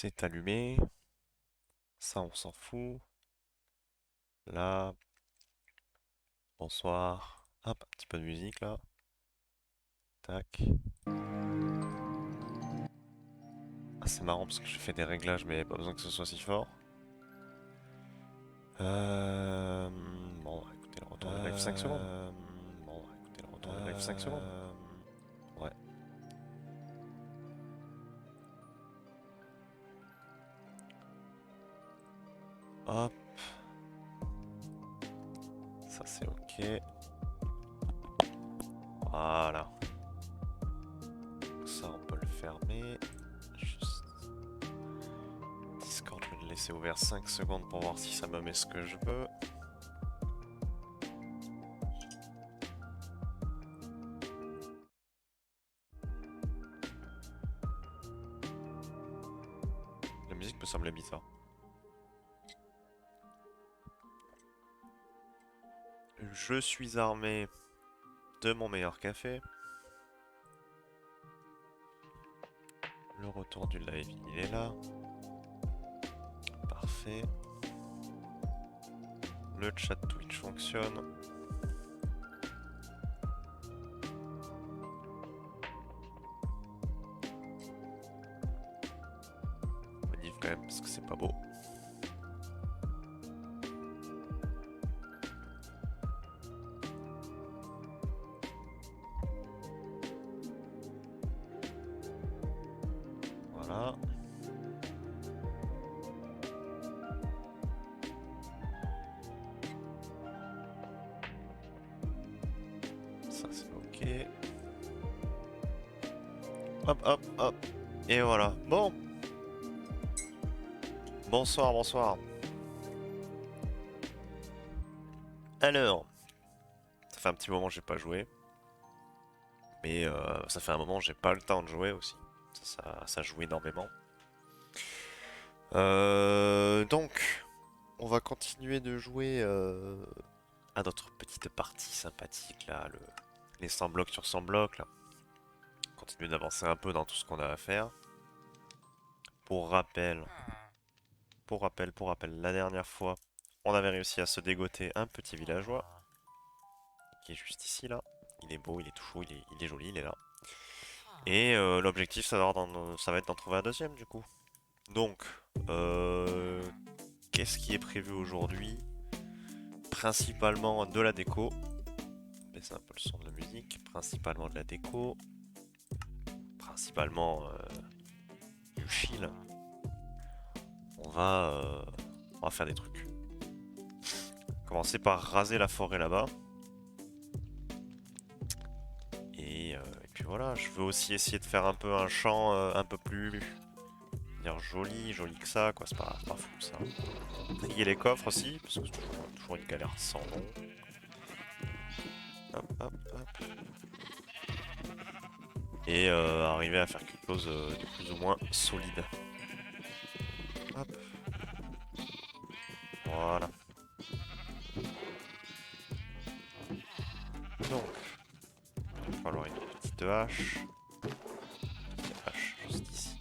C'est allumé. Ça, on s'en fout. Là, bonsoir. Hop, un petit peu de musique là. Tac. Ah, c'est marrant parce que je fais des réglages, mais pas besoin que ce soit si fort. Euh... Bon, on va écouter le retour du live 5 secondes. Bon, on va écouter le retour du live 5 secondes. Ouais. Hop. Ça, c'est ok. Voilà. Ça, on peut le fermer. Juste. Discord, je vais le laisser ouvert 5 secondes pour voir si ça me met ce que je veux. La musique me semble bizarre. Je suis armé de mon meilleur café. Le retour du live, il est là. Parfait. Le chat Twitch fonctionne. Modif quand même parce que c'est pas beau. Voilà. Ça c'est ok. Hop, hop, hop. Et voilà. Bon. Bonsoir, bonsoir. Alors. Ça fait un petit moment que j'ai pas joué. Mais ça fait un moment que j'ai pas le temps de jouer aussi. Ça joue énormément. Donc, on va continuer de jouer à notre petite partie sympathique là, les 100 blocs sur 100 blocs là. Continuer d'avancer un peu dans tout ce qu'on a à faire. Pour rappel, la dernière fois, on avait réussi à se dégoter un petit villageois qui est juste ici là. Il est beau, il est tout chaud, il est joli, il est là. Et l'objectif, ça va être d'en trouver un deuxième du coup. Donc, qu'est-ce qui est prévu aujourd'hui? Principalement de la déco. Baisser un peu le son de la musique. Principalement de la déco. Principalement du chill. On va, euh, on va faire des trucs. Commencer par raser la forêt là-bas. Et puis voilà, je veux aussi essayer de faire un peu un champ un peu plus dire joli que ça, quoi. C'est pas fou ça. Trier les coffres aussi, parce que c'est toujours une galère sans nom. Hop, hop, hop. Et arriver à faire quelque chose de plus ou moins solide. Hop. Voilà. Donc, il va falloir une petite hache. Petite hache juste ici.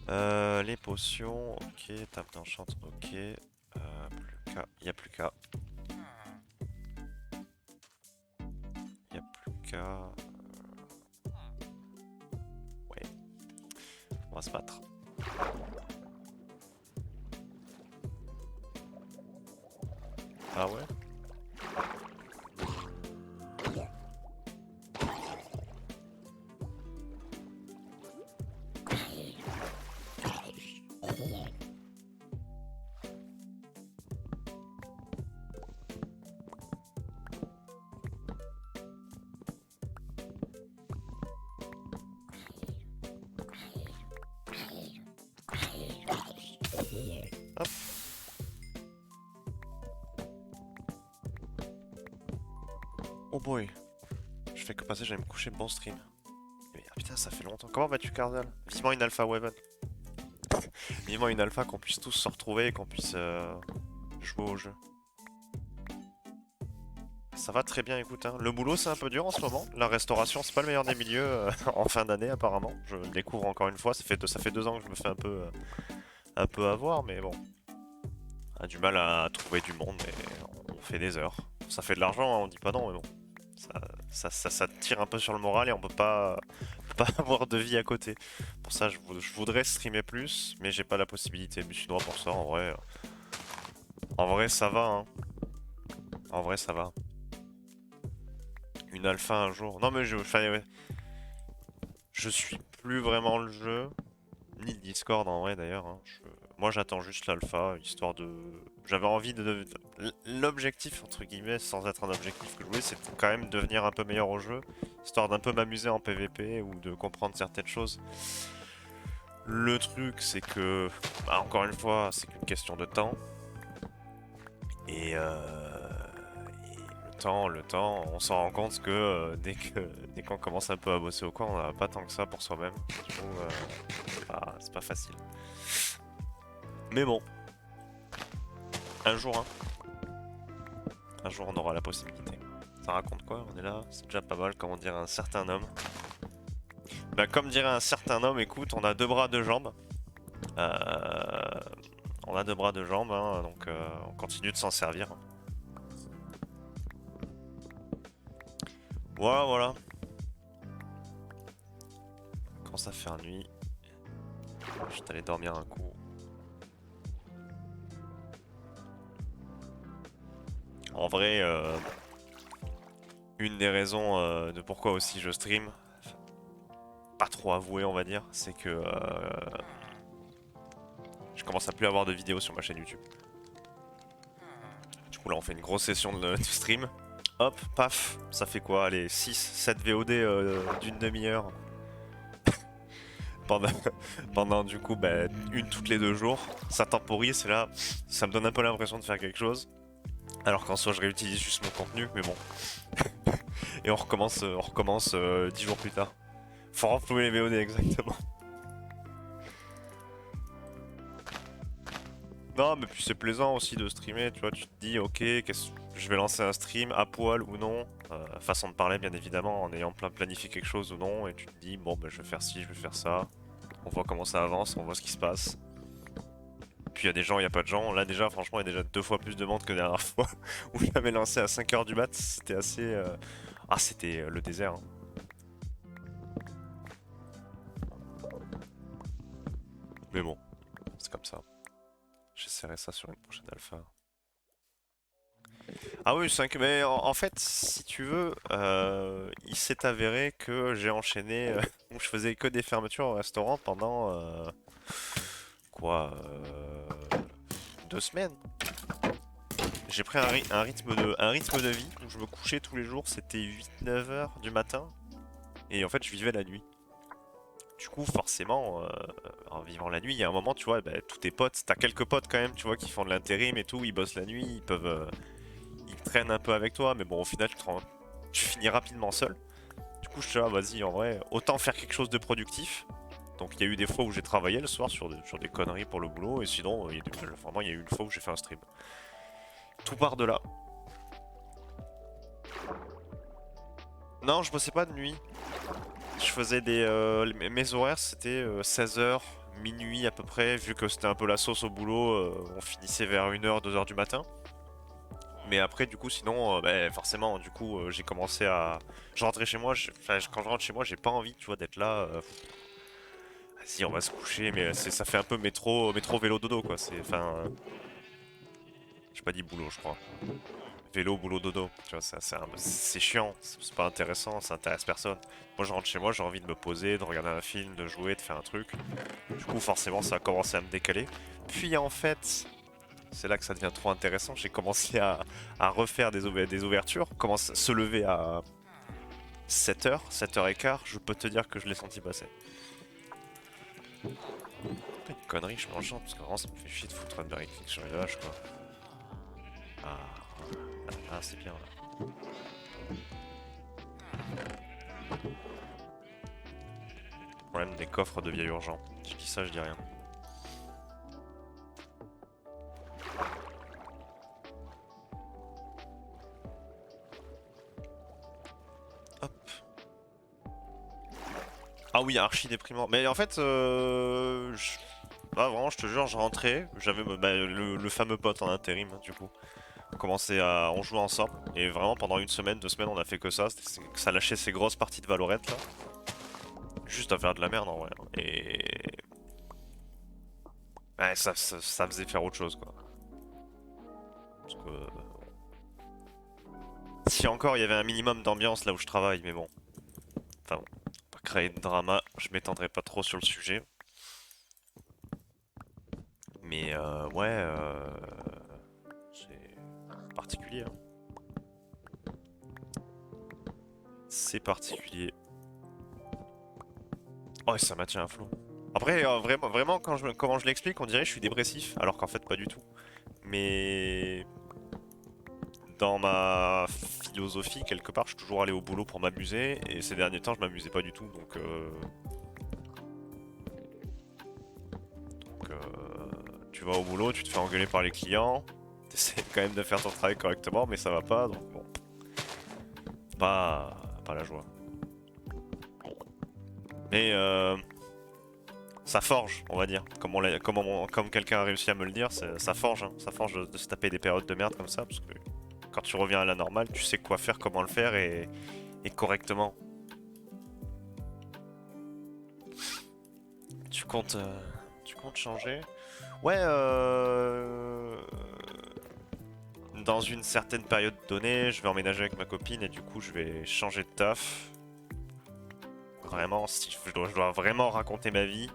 Les potions, ok. Table d'enchant, ok. Plus qu'à. Il n'y a plus qu'à. Il n'y a plus qu'à. Ouais. On va se battre. Ah ouais? Hop. Oh boy. Je fais que passer, j'allais me coucher, bon stream. Mais, ah, putain, ça fait longtemps. Comment vas-tu, Cardinal? Vivement une alpha Weapon. Vivement une alpha, qu'on puisse tous se retrouver et qu'on puisse jouer au jeu. ça va très bien, écoute, hein. Le boulot c'est un peu dur en ce moment. La restauration c'est pas le meilleur des milieux en fin d'année apparemment. Je le découvre encore une fois, ça fait 2 ans que je me fais un peu avoir, mais bon. On a du mal à trouver du monde et on fait des heures. Ça fait de l'argent, hein, on dit pas non, mais bon. Ça tire un peu sur le moral et on peut pas avoir de vie à côté. Pour ça, je voudrais streamer plus, mais j'ai pas la possibilité. Je me suis droit pour ça, en vrai. En vrai, ça va, hein. En vrai, ça va. Une alpha un jour. Non, mais enfin, ouais. Je suis plus vraiment le jeu, ni le Discord en vrai d'ailleurs, hein. Moi, j'attends juste l'alpha, histoire de. J'avais envie de. L'objectif, entre guillemets, sans être un objectif que je voulais, c'est quand même devenir un peu meilleur au jeu, histoire d'un peu m'amuser en PvP ou de comprendre certaines choses. Le truc, c'est que, bah, encore une fois, c'est qu'une question de temps. Et le temps, on s'en rend compte que dès qu'on commence un peu à bosser au coin, on n'a pas tant que ça pour soi-même. Du coup, c'est pas facile. Mais bon, un jour, hein. Un jour, on aura la possibilité. Ça raconte quoi? On est là, c'est déjà pas mal, comme on dirait un certain homme. Bah, comme dirait un certain homme, écoute, on a 2 bras, 2 jambes. Euh, On a 2 bras, 2 jambes, hein, donc on continue de s'en servir. Voilà, voilà. On commence à faire nuit. Je vais aller dormir un coup. En vrai, une des raisons de pourquoi aussi je stream, pas trop avoué on va dire, c'est que je commence à plus avoir de vidéos sur ma chaîne YouTube. Du coup là on fait une grosse session de stream. Hop, paf, ça fait quoi? Allez, 6, 7 VOD d'une demi-heure. Pendant, pendant du coup une toutes les 2 jours. Ça temporise, c'est là, ça me donne un peu l'impression de faire quelque chose. Alors qu'en soi je réutilise juste mon contenu, mais bon. Et on recommence 10 jours plus tard. Faut renflouer les VOD exactement. Non, mais puis c'est plaisant aussi de streamer, tu vois, tu te dis, ok, je vais lancer un stream à poil ou non, façon de parler bien évidemment, en ayant planifié quelque chose ou non, et tu te dis, bon, bah, je vais faire ci, je vais faire ça, on voit comment ça avance, on voit ce qui se passe. Puis il y a des gens, il n'y a pas de gens, là déjà, franchement, il y a déjà 2 fois plus de monde que la dernière fois, où j'avais lancé à 5 h du mat, c'était assez... Ah, c'était le désert, hein. Mais bon, c'est comme ça. J'essaierai ça sur une prochaine alpha. Ah oui, 5, mais en fait, si tu veux, il s'est avéré que j'ai enchaîné, où je faisais que des fermetures au restaurant pendant, quoi, 2 semaines. J'ai pris un rythme de vie où je me couchais tous les jours, c'était 8-9 heures du matin, et en fait, je vivais la nuit. Du coup, forcément, en vivant la nuit, il y a un moment, tu vois, bah, tous tes potes, t'as quelques potes quand même, tu vois, qui font de l'intérim et tout, ils bossent la nuit, ils traînent un peu avec toi, mais bon, au final, tu finis rapidement seul. Du coup, je suis là, vas-y, en vrai, autant faire quelque chose de productif. Donc, il y a eu des fois où j'ai travaillé le soir sur des conneries pour le boulot, et sinon, vraiment, il y a eu une fois où j'ai fait un stream. Tout part de là. Non, je bossais pas de nuit. Je faisais mes horaires, c'était 16 h, minuit à peu près, vu que c'était un peu la sauce au boulot, on finissait vers 1 h, 2 h du matin. Mais après, du coup, sinon, forcément, du coup, j'ai commencé à. Je rentrais chez moi, quand je rentre chez moi, j'ai pas envie, tu vois, d'être là. Vas-y, on va se coucher, mais ça fait un peu métro, vélo, dodo, quoi. Enfin, j'ai pas dit boulot, je crois. Vélo, boulot, dodo. Tu vois, c'est chiant, c'est pas intéressant, ça intéresse personne. Moi, je rentre chez moi, j'ai envie de me poser, de regarder un film, de jouer, de faire un truc. Du coup, forcément, ça a commencé à me décaler. Puis, en fait, c'est là que ça devient trop intéressant. J'ai commencé à refaire des ouvertures, commence à se lever à 7 h, 7 h 15. Je peux te dire que je l'ai senti passer. Putain, une connerie, je m'enchante parce que vraiment ça me fait chier de foutre un berry click sur les vaches quoi. Ah, c'est bien là. Problème des coffres de vieil urgent. Je dis ça, je dis rien. Ah oui, archi déprimant. Mais en fait, ah, vraiment, je te jure, je rentrais, j'avais bah, le fameux pote en intérim, hein, du coup. On jouait ensemble, et vraiment pendant une semaine, 2 semaines, on a fait que ça. Ça lâchait ces grosses parties de Valorant là. Juste à faire de la merde en vrai, hein. Et. Ouais, ça faisait faire autre chose quoi. Parce que. Si encore il y avait un minimum d'ambiance là où je travaille, mais bon. Enfin bon, pas créer de drama, je m'étendrai pas trop sur le sujet. Mais ouais, c'est particulier, hein. C'est particulier. Oh, ça maintient à flot. Après, vraiment, comment je l'explique, on dirait que je suis dépressif, alors qu'en fait, pas du tout. Mais dans ma philosophie, quelque part, je suis toujours allé au boulot pour m'amuser, et ces derniers temps, je m'amusais pas du tout, donc, tu vas au boulot, tu te fais engueuler par les clients, t'essaies quand même de faire ton travail correctement, mais ça va pas, donc bon, pas, pas la joie. Mais ça forge, on va dire. Comme quelqu'un a réussi à me le dire, ça forge, hein. Ça forge de se taper des périodes de merde comme ça, parce que quand tu reviens à la normale, tu sais quoi faire, comment le faire et correctement. Tu comptes, tu comptes changer? Ouais, dans une certaine période donnée, je vais emménager avec ma copine et du coup, je vais changer de taf. Vraiment, si je dois vraiment raconter ma vie,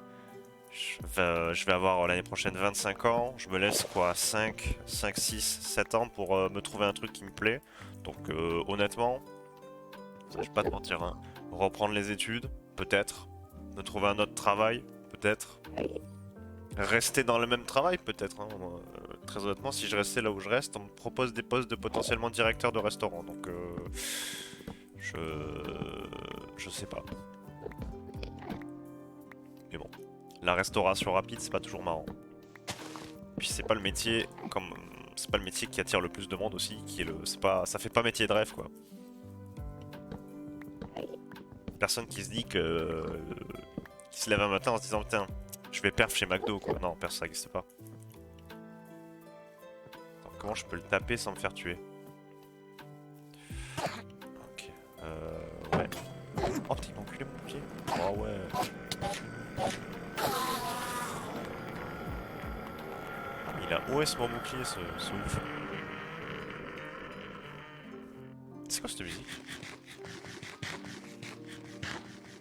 je vais avoir l'année prochaine 25 ans. Je me laisse quoi 6, 7 ans pour me trouver un truc qui me plaît. Donc honnêtement, ça, je vais pas te mentir, hein. Reprendre les études, peut-être. Me trouver un autre travail, peut-être. Rester dans le même travail, peut-être, hein. Moi, très honnêtement, si je restais là où je reste, on me propose des postes de potentiellement directeur de restaurant. Donc je... je sais pas. Mais bon. La restauration rapide, c'est pas toujours marrant. Puis c'est pas le métier comme c'est pas le métier qui attire le plus de monde aussi, qui est le c'est pas ça fait pas métier de rêve quoi. Personne qui se dit que qui se lève un matin en se disant putain, je vais perf chez McDo quoi. Non, perf ça existe pas. Alors, comment je peux le taper sans me faire tuer? Ok. Ouais. Oh putain, il m'a enculé mon pied. Oh ouais. Il a OS mon bouclier ce ouf. C'est quoi cette musique?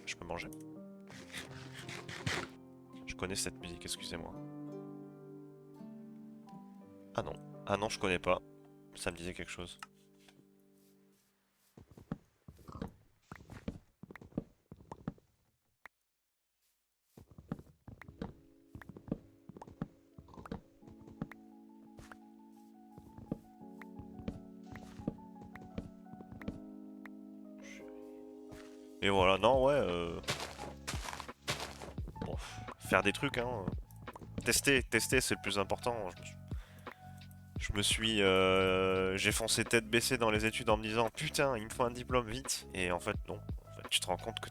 Je peux manger? Je connais cette musique, excusez-moi. Ah non. Ah non, je connais pas. Ça me disait quelque chose. Et voilà, non, ouais. Bon, faire des trucs, hein. Tester, c'est le plus important. J'ai foncé tête baissée dans les études en me disant putain, il me faut un diplôme vite. Et en fait, non. En fait, tu te rends compte que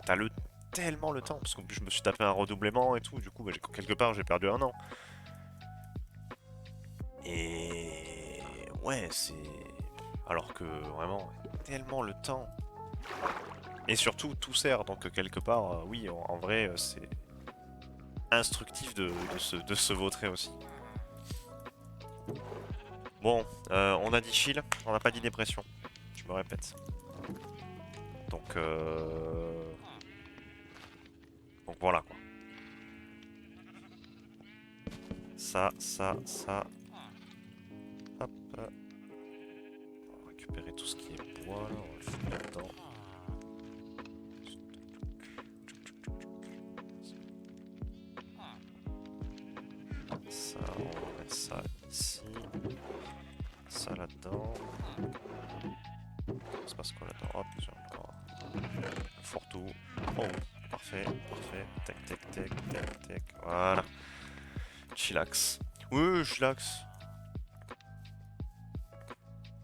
tellement le temps. Parce qu'en plus, je me suis tapé un redoublement et tout. Du coup, bah, quelque part, j'ai perdu un an. Et ouais, c'est. Alors que vraiment, tellement le temps. Et surtout, tout sert. Donc, quelque part, oui, en vrai, c'est instructif de se vautrer aussi. Bon, on a dit chill, on n'a pas dit dépression. Je me répète. Donc, donc voilà quoi. Ça. Hop. On va récupérer tout ce qui est bois là, on va le foutre là-dedans. Ça, on va mettre ça ici. Ça là-dedans. Ça se passe quoi là-dedans? Hop, j'ai encore un fourre-tout. Oh, parfait. Tac. Voilà. Chillax. Oui, chillax.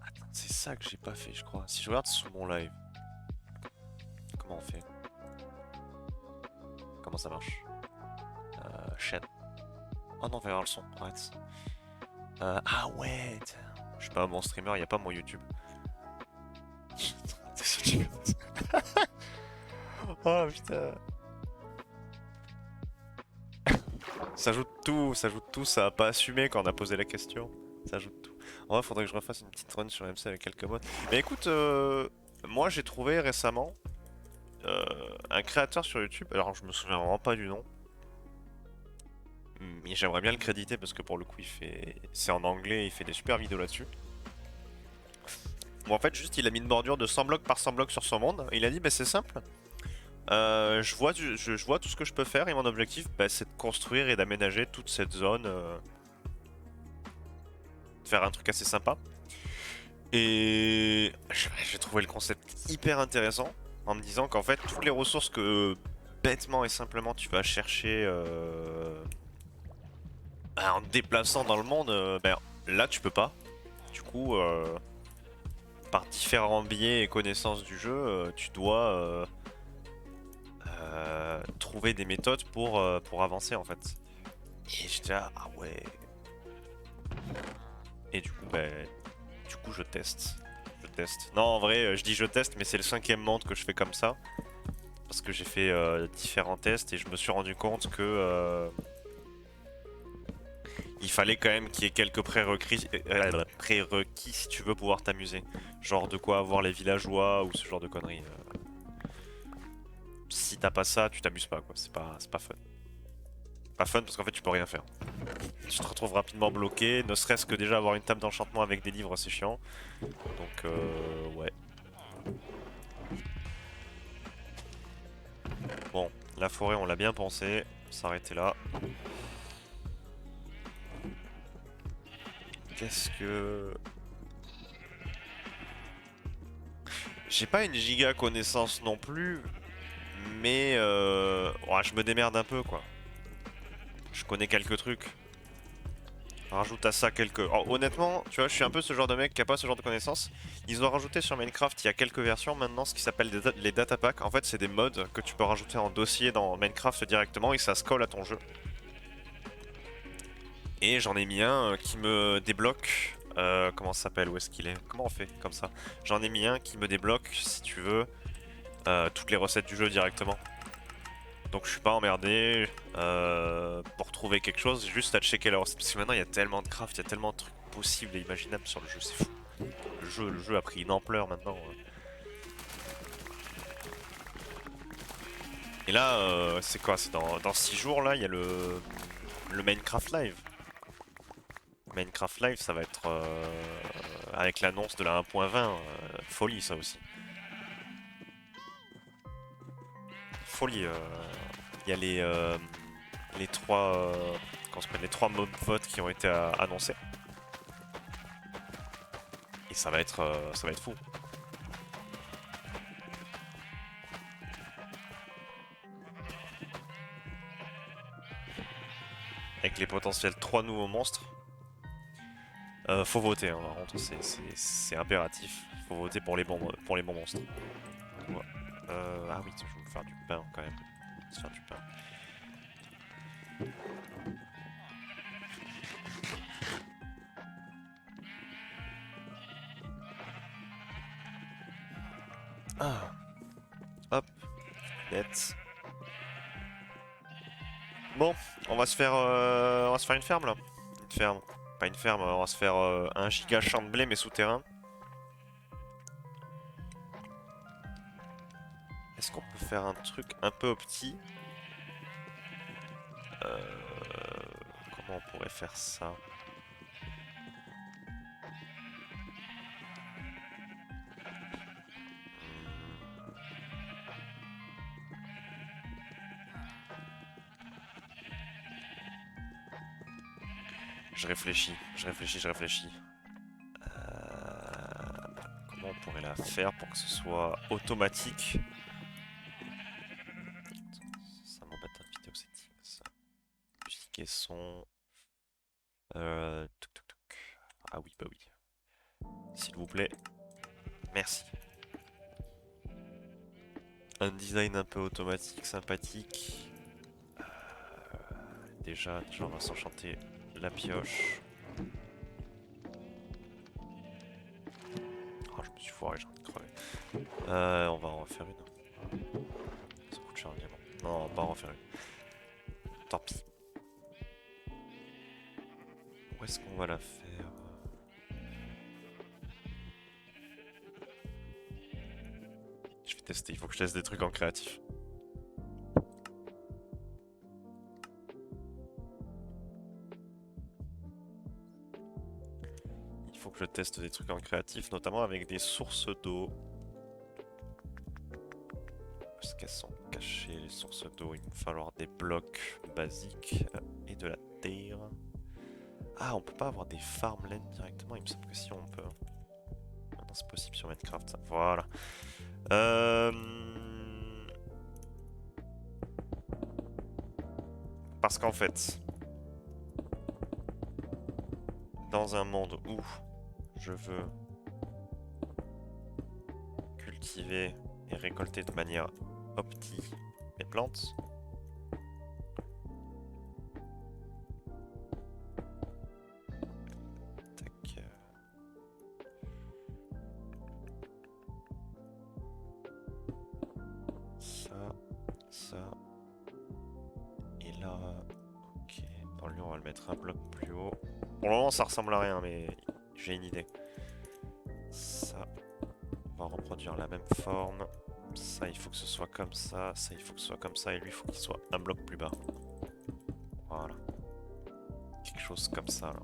Attends, c'est ça que j'ai pas fait, je crois. Si je regarde sous mon live, comment on fait? Comment ça marche? Chaîne. Oh non, on va voir le son, arrête. Ah ouais, je suis pas un bon streamer, y a pas mon YouTube. Oh putain. Ça joue tout, ça a pas assumé quand on a posé la question. Ça joue tout. En vrai, faudrait que je refasse une petite run sur MC avec quelques modes. Mais écoute, moi j'ai trouvé récemment un créateur sur YouTube, alors je me souviens vraiment pas du nom, mais j'aimerais bien le créditer parce que pour le coup il fait, c'est en anglais, il fait des super vidéos là-dessus. Bon en fait juste il a mis une bordure de 100 blocs par 100 blocs sur son monde, il a dit bah c'est simple, je vois tout ce que je peux faire et mon objectif bah, c'est de construire et d'aménager toute cette zone, de faire un truc assez sympa. Et j'ai trouvé le concept hyper intéressant en me disant qu'en fait toutes les ressources que bêtement et simplement tu vas chercher en te déplaçant dans le monde, ben, là tu peux pas. Du coup, par différents biais et connaissances du jeu, tu dois trouver des méthodes pour avancer en fait. Et j'étais là, ah ouais. Et du coup, ben, je teste. Je teste. Non, en vrai, je dis je teste, mais c'est le 5e monde que je fais comme ça. Parce que j'ai fait différents tests et je me suis rendu compte que il fallait quand même qu'il y ait quelques prérequis si tu veux pouvoir t'amuser. Genre de quoi avoir les villageois ou ce genre de conneries. Si t'as pas ça, tu t'amuses pas quoi, c'est pas fun. Pas fun parce qu'en fait tu peux rien faire. Tu te retrouves rapidement bloqué, ne serait-ce que déjà avoir une table d'enchantement avec des livres c'est chiant. Donc ouais. Bon, la forêt on l'a bien pensé, s'arrêter là. Qu'est-ce que... J'ai pas une giga connaissance non plus, mais ouais, je me démerde un peu quoi. Je connais quelques trucs. Rajoute à ça quelques... Oh, honnêtement, tu vois, je suis un peu ce genre de mec qui a pas ce genre de connaissances. Ils ont rajouté sur Minecraft, il y a quelques versions maintenant, ce qui s'appelle les data packs. En fait, c'est des mods que tu peux rajouter en dossier dans Minecraft directement et ça se colle à ton jeu. Et j'en ai mis un qui me débloque... comment ça s'appelle? Où est-ce qu'il est? Comment on fait comme ça? J'en ai mis un qui me débloque, si tu veux, toutes les recettes du jeu directement. Donc je suis pas emmerdé pour trouver quelque chose, juste à checker la recette. Parce que maintenant il y a tellement de craft, il y a tellement de trucs possibles et imaginables sur le jeu, c'est fou. Le jeu a pris une ampleur maintenant. Et là, c'est quoi? C'est dans 6 jours là, il y a le Minecraft Live. Minecraft Live, ça va être avec l'annonce de la 1.20, folie ça aussi. Folie. Il y a les trois, comment s'appelle, les 3 mob votes qui ont été annoncés. Et ça va être fou. Avec les potentiels 3 nouveaux monstres. Faut voter, hein, par contre, c'est impératif. Faut voter pour les bons monstres. Ouais. Ah oui, je vais me faire du pain quand même. Se faire du pain. Ah, hop, net. Bon, on va se faire une ferme là. Une ferme, pas une ferme, on va se faire un giga champ de blé mais souterrain. Est-ce qu'on peut faire un truc un peu petit? Euh, Comment on pourrait faire ça? Je réfléchis, je réfléchis, je réfléchis. Comment on pourrait la faire pour que ce soit automatique? Ça m'embête un vidéo settings. Musique et son. Touc, touc, touc. Ah oui, bah oui. S'il vous plaît. Merci. Un design un peu automatique, sympathique. déjà on va s'enchanter la pioche. Oh, je me suis foiré, j'ai envie de crever. On va en refaire une. Ça coûte cher un diamant. Non, on va pas en refaire une. Tant pis. Où est-ce qu'on va la faire? Je vais tester, il faut que je teste des trucs en créatif. Il faut que je teste des trucs en créatif, notamment avec des sources d'eau. Où est-ce qu'elles sont cachées, les sources d'eau? Il va falloir des blocs basiques et de la terre. Ah, on peut pas avoir des farmlands directement? Il me semble que si, on peut. Maintenant, c'est possible sur Minecraft, ça. Voilà. Parce qu'en fait, dans un monde où je veux cultiver et récolter de manière opti les plantes, tac. Ça, et là, ok. Dans lui, on va le mettre un bloc plus haut. Pour le moment, ça ressemble à rien, mais j'ai une idée. Ça, on va reproduire la même forme. Ça, il faut que ce soit comme ça. Ça, il faut que ce soit comme ça. Et lui, il faut qu'il soit un bloc plus bas. Voilà. Quelque chose comme ça, là.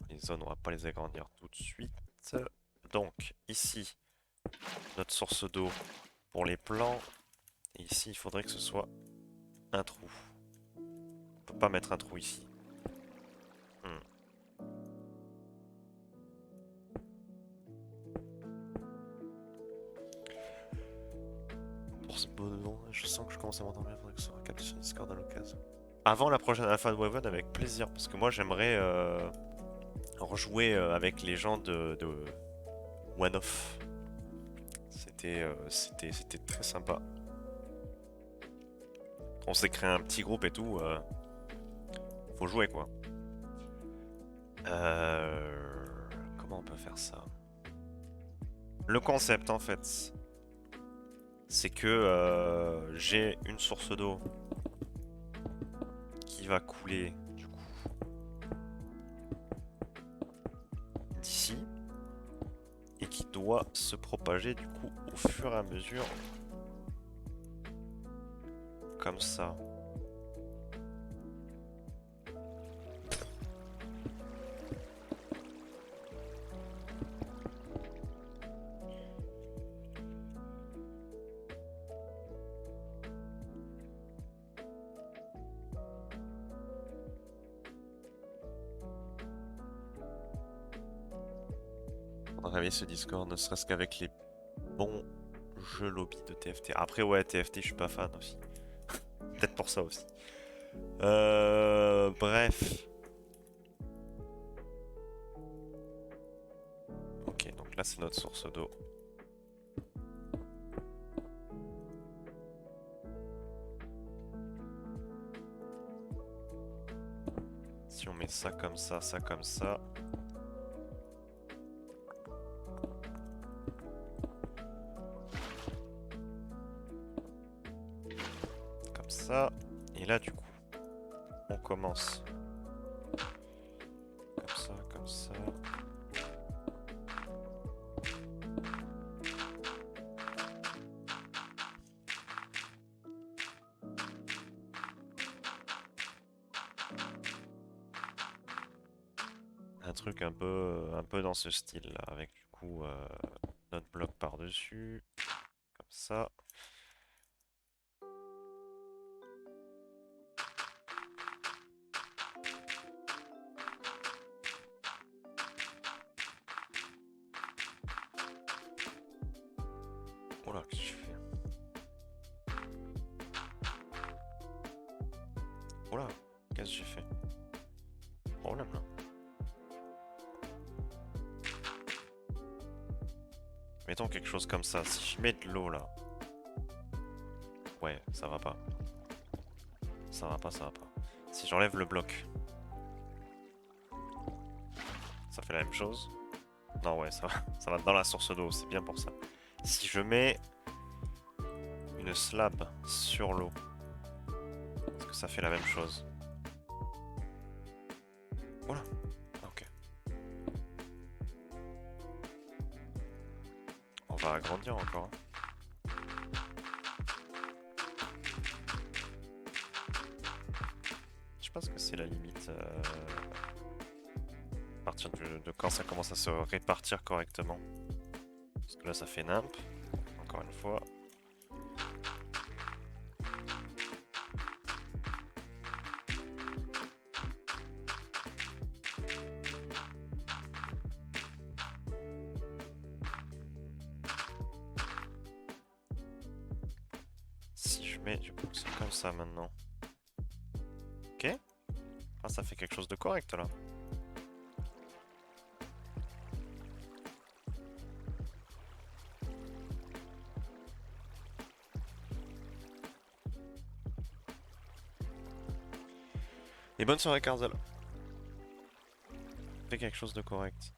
Les zones, on va pas les agrandir tout de suite. Donc, ici, notre source d'eau pour les plants. Et ici, il faudrait que ce soit un trou. On peut pas mettre un trou ici. Pour ce beau nom, je sens que je commence à m'endormir. Il faudrait que ce soit capté sur Discord à l'occasion. Avant la prochaine alpha de Waven, avec plaisir. Parce que moi, j'aimerais rejouer avec les gens de One Off. C'était très sympa. On s'est créé un petit groupe et tout. Faut jouer quoi. Comment on peut faire ça? Le concept en fait, c'est que j'ai une source d'eau qui va couler du coup d'ici et qui doit se propager du coup au fur et à mesure comme ça. On va réveiller ce Discord, ne serait-ce qu'avec les bons jeux lobby de TFT. Après ouais, TFT je suis pas fan aussi. Peut-être pour ça aussi. Bref. Ok, donc là c'est notre source d'eau. Si on met ça comme ça comme ça. Comme ça. Et là du coup, on commence. Comme ça, comme ça. Un truc un peu dans ce style là, avec du coup notre bloc par-dessus, comme ça. Oh là, qu'est-ce que je fais? Oh là, qu'est-ce que j'ai fait? Problème là. Mettons quelque chose comme ça. Si je mets de l'eau là. Ouais, ça va pas. Ça va pas, ça va pas. Si j'enlève le bloc, ça fait la même chose. Non, ouais, ça va dans la source d'eau, c'est bien pour ça. Si je mets une slab sur l'eau, est-ce que ça fait la même chose? Voilà, ok. On va agrandir encore. Je pense que c'est la limite. À partir de quand ça commence à se répartir correctement. Parce que là, ça fait nimp. Encore une fois. Si je mets du coup, c'est comme ça maintenant. Ok. Ah, ça fait quelque chose de correct là. Et bonne soirée, Carzel. Fait quelque chose de correct.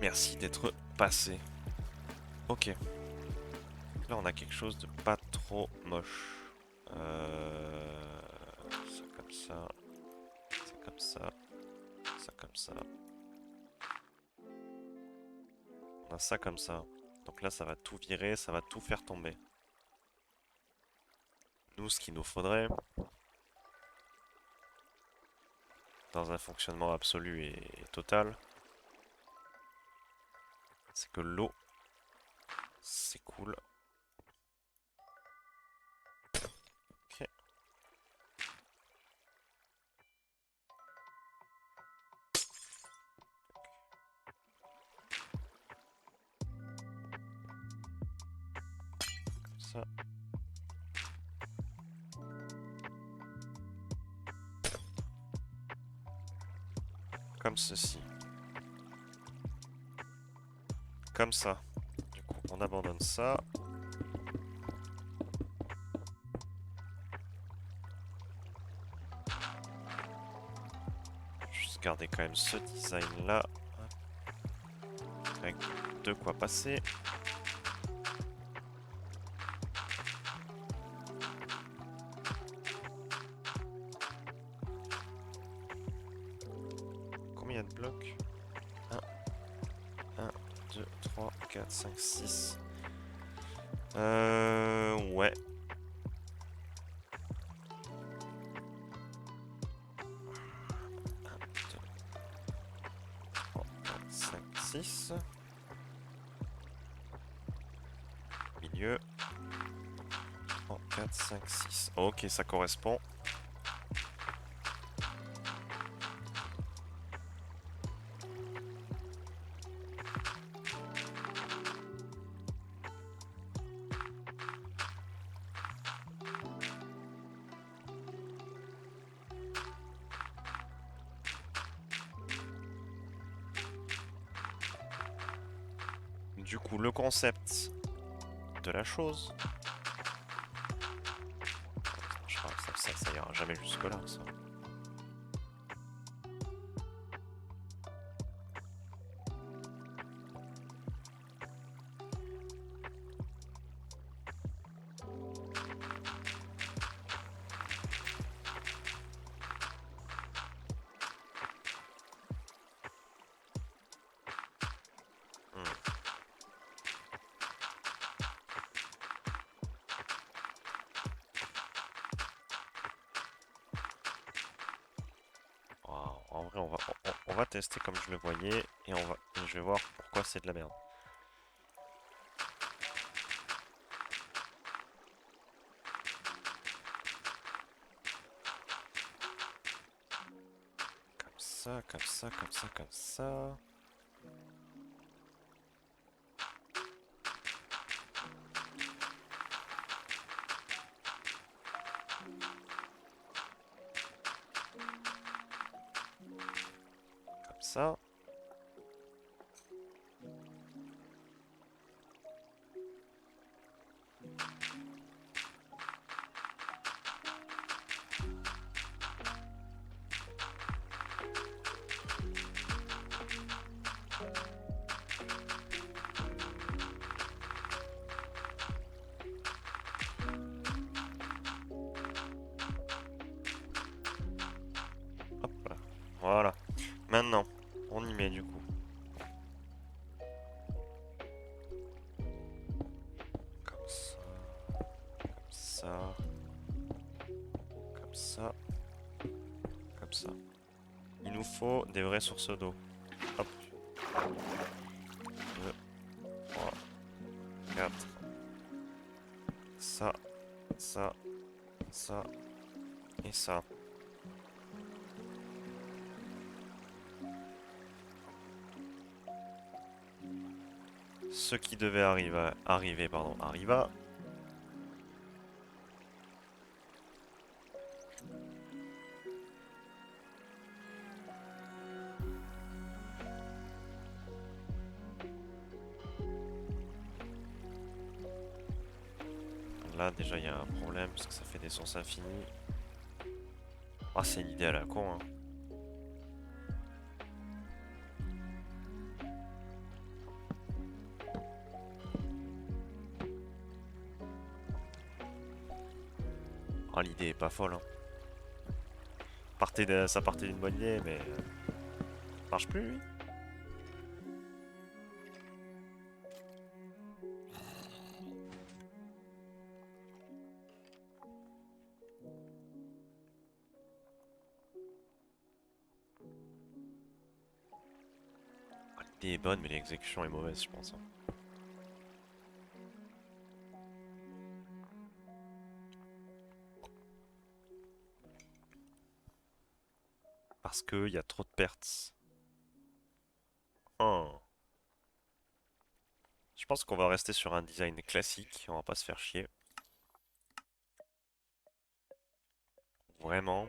Merci d'être passé. Ok. Là, on a quelque chose de pas trop moche. Ça comme ça. Ça comme ça. Ça comme ça. On a ça comme ça. Donc là, ça va tout virer, ça va tout faire tomber. Nous, ce qu'il nous faudrait, dans un fonctionnement absolu et total, c'est que l'eau s'écoule. Ok. Comme ça. Comme ceci. Comme ça. Du coup, on abandonne ça. Juste garder quand même ce design là. Avec de quoi passer. Combien de blocs? 1, 2, 3, 4, 5, 6. Ouais. 5, 6. Milieu. 3, 4, 5, 6. Ok, ça correspond. Du coup, le concept de la chose. Je crois que ça ira jamais jusque-là, ça. Hmm. Wow. En vrai, on va tester comme je le voyais et je vais voir pourquoi c'est de la merde. Comme ça, comme ça, comme ça, comme ça. Comme ça. Voilà. Maintenant, on y met du coup. Comme ça. Comme ça. Comme ça. Comme ça. Il nous faut des vraies sources d'eau. Hop. 2, 3, 4. Ça. Ça. Ça. Et ça. Ce qui devait arriver, pardon, arriva. Là, déjà, il y a un problème parce que ça fait des sources infinies. Ah, c'est une idée à la con, hein. Ah, l'idée est pas folle, hein. Ça partait d'une bonne idée, mais ça marche plus, lui. Ah, l'idée est bonne, mais l'exécution est mauvaise, je pense, hein. Parce qu'il y a trop de pertes. Oh. Je pense qu'on va rester sur un design classique, on va pas se faire chier. Vraiment.